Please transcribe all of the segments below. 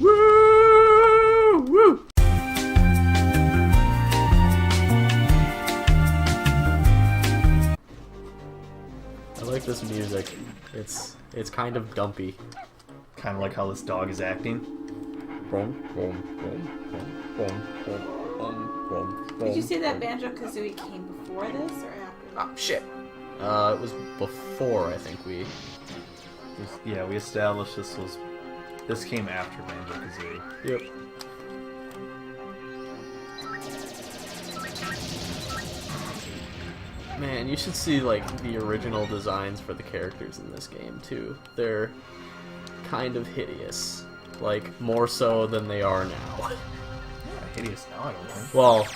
Woo! Woo! I like this music. It's kind of dumpy. Kind of like how this dog is acting. Did you say that Banjo-Kazooie came before this or after? Ah, shit. It was before, I think we... Yeah, we established this came after Banjo-Kazooie. Yep. Man, you should see, like, the original designs for the characters in this game, too. They're kind of hideous. Like, more so than they are now. Hideous now, I don't think. Well,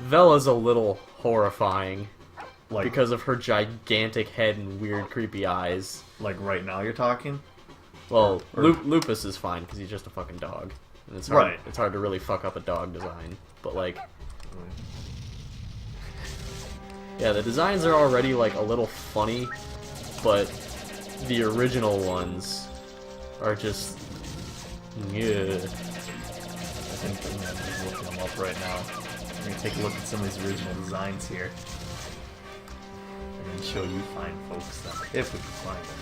Vella's a little horrifying. Like, Because of her gigantic head and weird, creepy eyes. like right now you're talking? Well, Or- Lupus is fine, because he's just a fucking dog. And it's hard, Right. it's hard to really fuck up a dog design. But, like... Yeah, the designs are already, like, a little funny, but the original ones are just... Yeah. I think I'm just looking them up right now. I'm going to take a look at some of these original designs here. And show you fine folks them, if we can find them.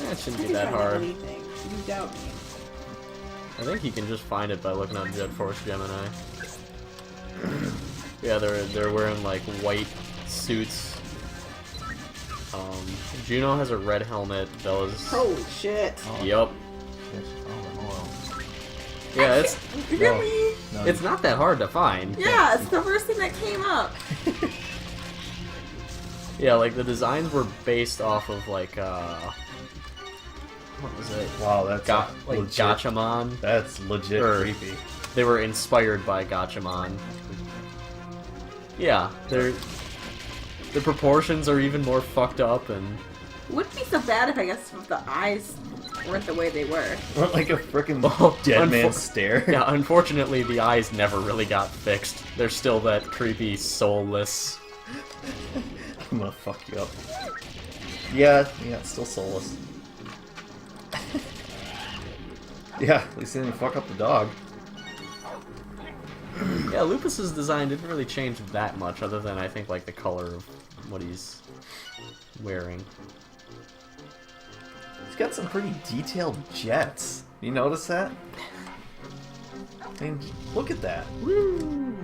That shouldn't You be can that find hard. anything. You doubt me. I think you can just find it by looking up Jet Force Gemini. Yeah, they're wearing, like, white suits. Juno has a red helmet. Bella's... Holy shit. Yup. Oh, Yeah, it's... Hear me? no. It's not that hard to find. Yeah, it's the first thing that came up. Yeah, like the designs were based off of like what was it? Wow, that's Like legit. Gatchaman. That's legit Or- creepy. They were inspired by Gatchaman. Yeah, the proportions are even more fucked up and It wouldn't be so bad if I guess if the eyes weren't the way they were. Like a freaking Well, dead man's stare. yeah, unfortunately the eyes never really got fixed. They're still that creepy, soulless. I'm gonna fuck you up. Yeah, it's still soulless. Yeah, at least they didn't fuck up the dog. Yeah, Lupus's design didn't really change that much, other than I think like the color of what he's wearing. He's got some pretty detailed jets. You notice that? I mean, look at that. Woo!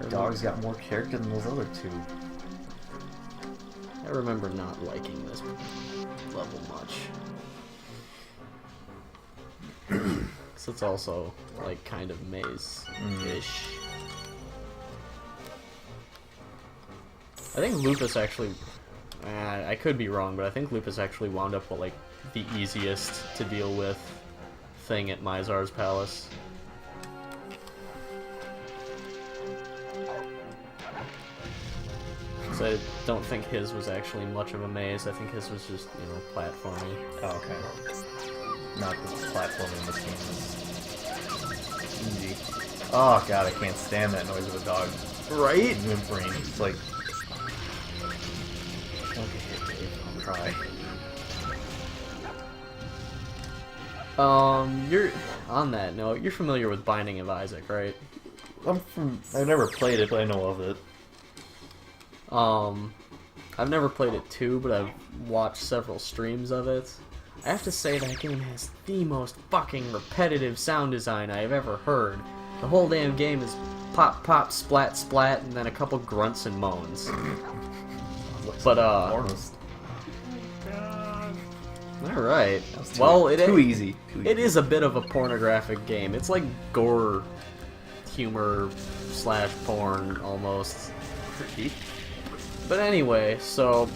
Dog's got more character than those other two. I remember not liking this level much. So it's also, like, kind of maze-ish. I think Lupus actually... I could be wrong, but I think Lupus actually wound up with, like, the easiest to deal with thing at Mizar's Palace. So I don't think his was actually much of a maze. I think his was just, you know, platforming. Oh, okay. Not the platform in this game is easy. Oh god, I can't stand that noise of a dog. Right? Whimpering. It's like... Okay, Dave, I'll try. You're... On that note, you're familiar with Binding of Isaac, right? I've never played it, but I know of it. I've never played it too, but I've watched several streams of it. I have to say that game has the most fucking repetitive sound design I have ever heard. The whole damn game is pop, pop, splat, splat, and then a couple grunts and moans. But, Almost. Alright. Too, Well, too easy. It is a bit of a pornographic game. It's like gore humor slash porn, almost. But anyway, so...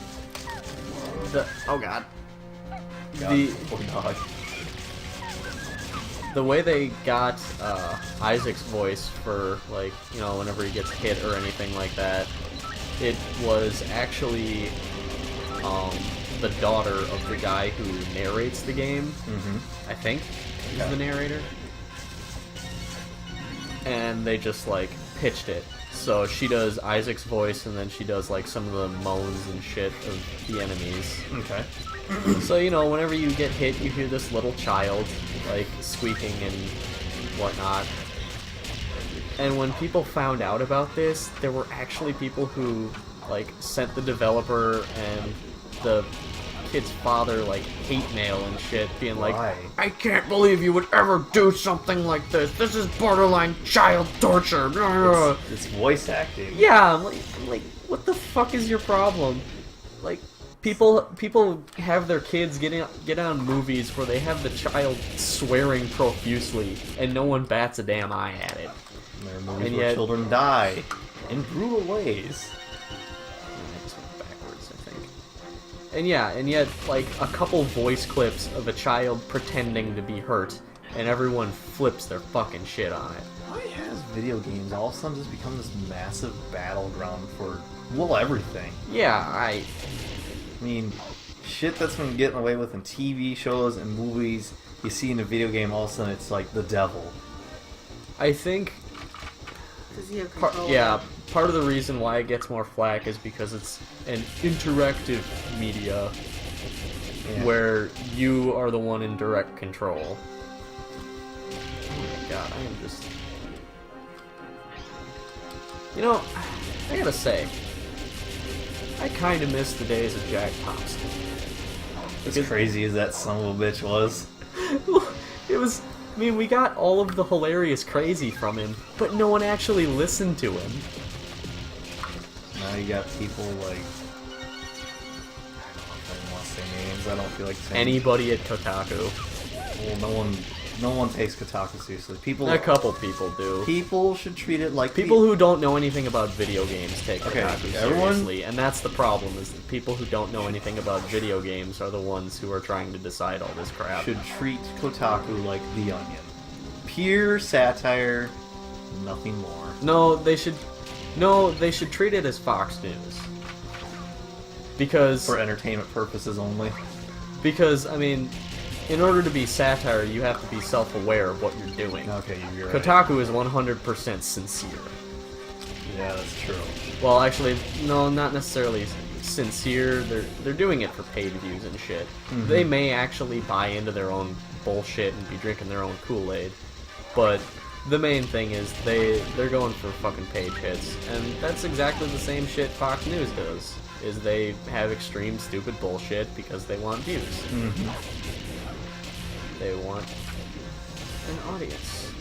Oh god. Poor dog. The way they got Isaac's voice for, like, you know, whenever he gets hit or anything like that, it was actually the daughter of the guy who narrates the game. I think he's the narrator. And they just, like, pitched it. So she does Isaac's voice, and then she does, like, some of the moans and shit of the enemies. Okay. So, you know, whenever you get hit, you hear this little child, like, squeaking and whatnot. And when people found out about this, there were actually people who, like, sent the developer and the kid's father, like, hate mail and shit, being like, Why? I can't believe you would ever do something like this. This is borderline child torture. It's voice acting. Yeah, I'm like, what the fuck is your problem? Like, people have their kids get on movies where they have the child swearing profusely, and no one bats a damn eye at it. There are movies And where yet- children die in brutal ways. I just went backwards, I think. And yet, like, a couple voice clips of a child pretending to be hurt, and everyone flips their fucking shit on it. Why has video games all of a sudden just become this massive battleground for, well, everything? Yeah, I mean, shit that's been getting away with in TV shows and movies, you see in a video game, all of a sudden it's like the devil. I think, Does he have control? part of the reason why it gets more flack is because it's an interactive media Yeah. where you are the one in direct control. Oh my god, I am just... You know, I gotta say, I kinda miss the days of Jack Thompson. As crazy as that son of a bitch was. It was... I mean, we got all of the hilarious crazy from him, but no one actually listened to him. Now you got people like... I don't want to say names, I don't feel like saying... Anybody at Kotaku. Well, no one takes Kotaku seriously. People... A couple people do. People should treat it like... People who don't know anything about video games take Okay, Kotaku everyone- seriously, and that's the problem, is that people who don't know anything about video games are the ones who are trying to decide all this crap. should treat Kotaku like The Onion. Pure satire, nothing more. No, they should treat it as Fox News. Because, For entertainment purposes only. I mean, in order to be satire, you have to be self-aware of what you're doing. Okay, you're right. Kotaku is 100% sincere. Yeah, that's true. Well, actually, no, not necessarily sincere. They're doing it for paid views and shit. Mhm. They may actually buy into their own bullshit and be drinking their own Kool-Aid, but the main thing is they're going for fucking page hits, and that's exactly the same shit Fox News does. Is they have extreme stupid bullshit because they want views. Mm-hmm. They want an audience.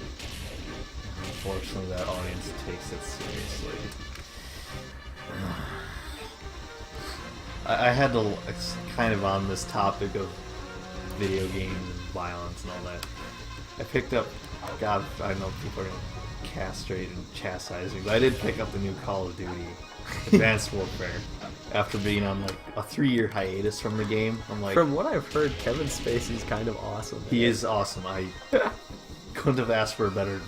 Unfortunately, that audience takes it seriously. I had to, it's kind of on this topic of video game violence and all that. I picked up, God, I know people are going to castrate and chastise me, but I did pick up the new Call of Duty Advanced Warfare after being on like a 3-year hiatus from the game. I'm like, From what I've heard, Kevin Spacey's kind of awesome. he is awesome. I couldn't have asked for a better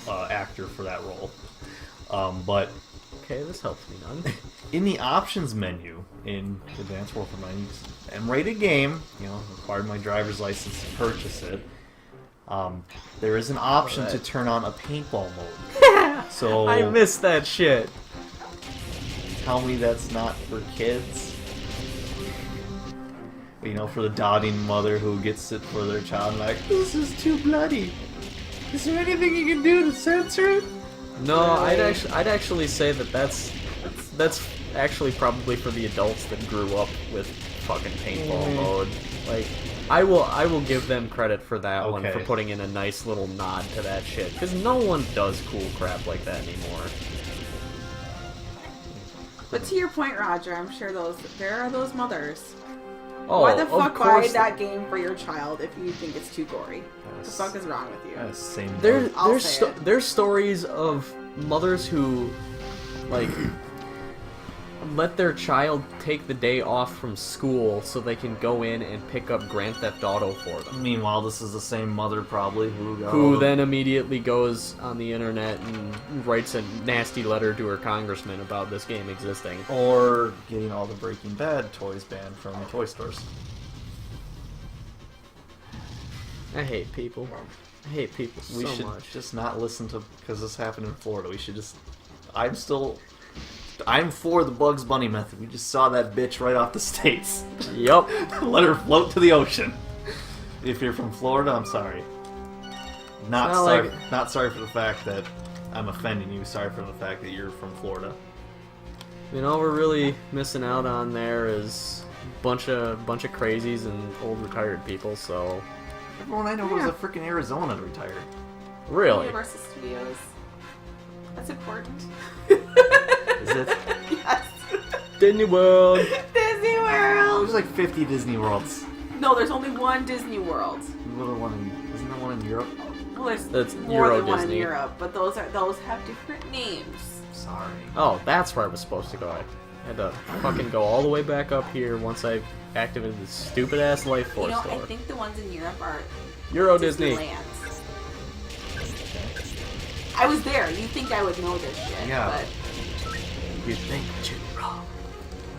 actor for that role. But Okay, this helps me none. in the options menu in Advanced Warfare 9, M-rated game, you know, required my driver's license to purchase it. There is an option to turn on a paintball mode. So I missed that shit. tell me that's not for kids. You know, for the doting mother who gets it for their child, like, this is too bloody. Is there anything you can do to censor it? No, I'd actually say that's actually probably for the adults that grew up with fucking paintball mode. Like, I will give them credit for that one, for Okay. putting in a nice little nod to that shit, because no one does cool crap like that anymore. But to your point, Roger, I'm sure there are those mothers. Oh, Why the of fuck buy course. that game for your child if you think it's too gory? What the Yes. fuck is wrong with you? Same. I'll say it. There's stories of mothers who, like, let their child take the day off from school so they can go in and pick up Grand Theft Auto for them. Meanwhile, this is the same mother probably Who then immediately goes on the internet and writes a nasty letter to her congressman about this game existing. or getting all the Breaking Bad toys banned from toy stores. I hate people. I hate people We so should much. just not listen to, because this happened in Florida. We should just. I'm for the Bugs Bunny method. We just saw that bitch right off the States. Yup. Let her float to the ocean. If you're from Florida, I'm sorry. Not sorry. Not sorry for the fact that I'm offending you. Sorry for the fact that you're from Florida. You know, we're really missing out on there is bunch of crazies and old retired people. So everyone I know goes to freaking Arizona to retire. Really? Universal Studios. That's important. Is it? Yes. Disney World. Disney World. There's like 50 Disney Worlds. No, there's only one Disney World. Isn't there one in Europe? Well, there's That's more Euro than one in Disney. Europe, but those have different names. Sorry. Oh, that's where I was supposed to go. I had to fucking go all the way back up here once I activated this stupid ass Life Force I door. think the ones in Europe are Euro Disney. Disneyland. I was there. You think I would know this shit? Yeah. But You think you're wrong?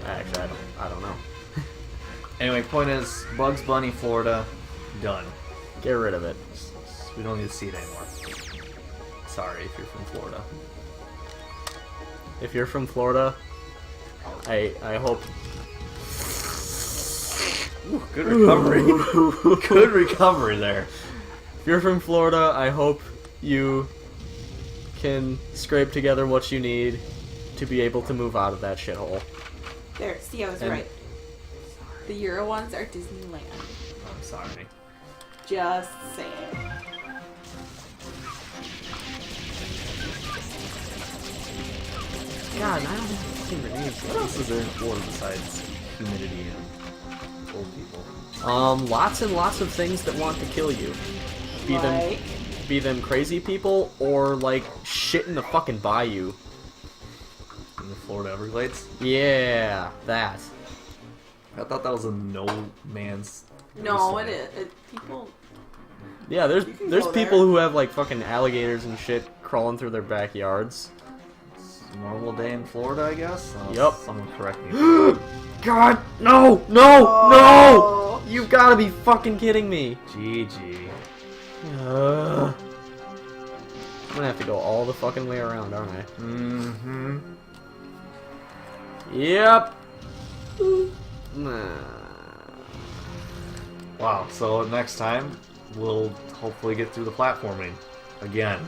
Actually, I don't know. Anyway, point is, Bugs Bunny, Florida, done. Get rid of it. We don't need to see it anymore. Sorry if you're from Florida. If you're from Florida, I hope. Ooh, good recovery. Good recovery there. If you're from Florida, I hope you can scrape together what you need to be able to move out of that shithole. there. See, I was And- right. The Euro ones are Disneyland. I'm sorry. Just saying. God, I don't have fucking grenades. What else is there in Florida besides humidity and old people? Lots and lots of things that want to kill you. Be them crazy people or like shit in the fucking bayou. In the Florida Everglades? Yeah, that. I thought that was a no man's. No, wasteland. it is. People. Yeah, there's You can there's go people there. who have like fucking alligators and shit crawling through their backyards. It's a normal day in Florida, I guess. Yup. Someone correct me. God, no, no, no! You've got to be fucking kidding me. GG. I'm gonna have to go all the fucking way around, aren't I? Mm-hmm. Yep. Nah. Wow, so next time, we'll hopefully get through the platforming again.